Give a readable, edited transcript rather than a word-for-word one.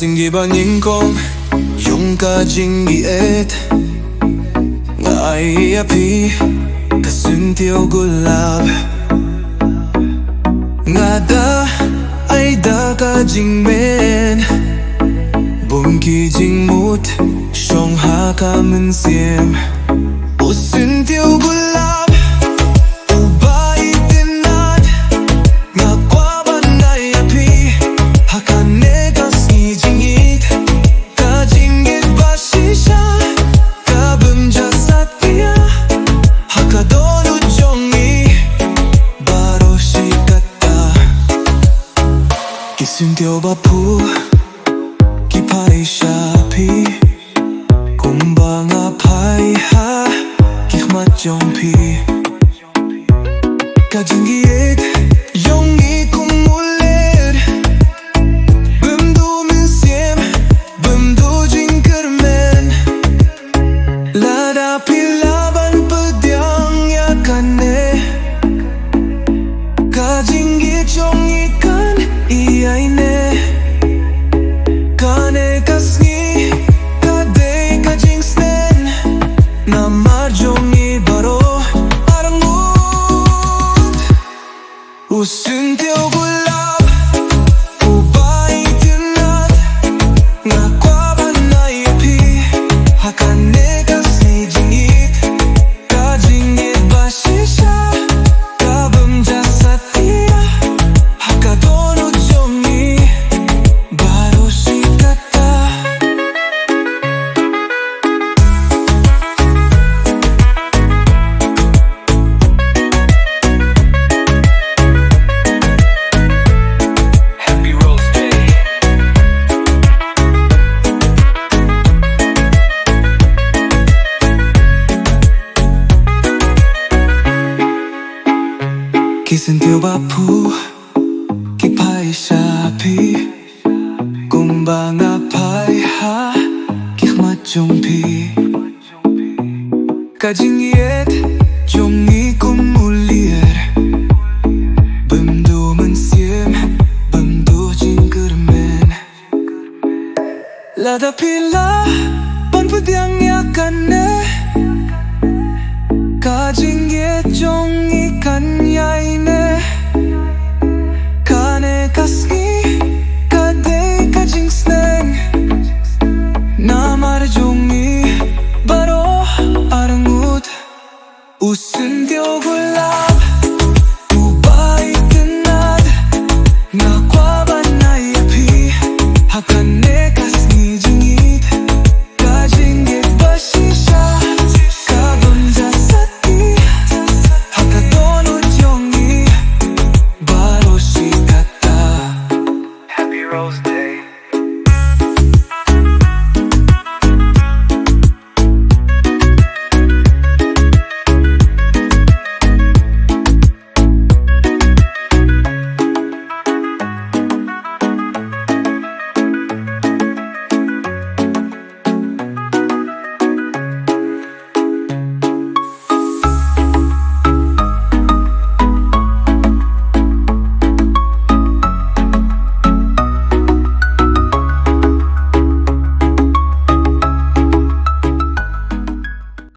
Kasinggibanin kong yung kajingiit nga ay api kasuntiyo gulab nga da ay da kajingmen Bungki jingmut shong haka mensiem Usuntiyo gulab Kisuntiyo bapu kipai shapi kumbang apai ha kihmat jongpi kajingiet yongi kumulir bumdu minsiem bumdu jingkermen lada pilaban pedyang yakane kajingiet yongi Iaine Kane kasni Kade kajing snen Na marjongi baro Arangut Usuntiyo gulab Ubai tinat Nga kwaban na ipi Hakane kasni jingit Kajingit bashisha Kabam jasat iya Hakadon Kisuntiyo bapu kipai shapi kumbang apai ha kihmat jongpi kajingiet jongi kumulir bumdu mensiem bumdu jingkermen lada pila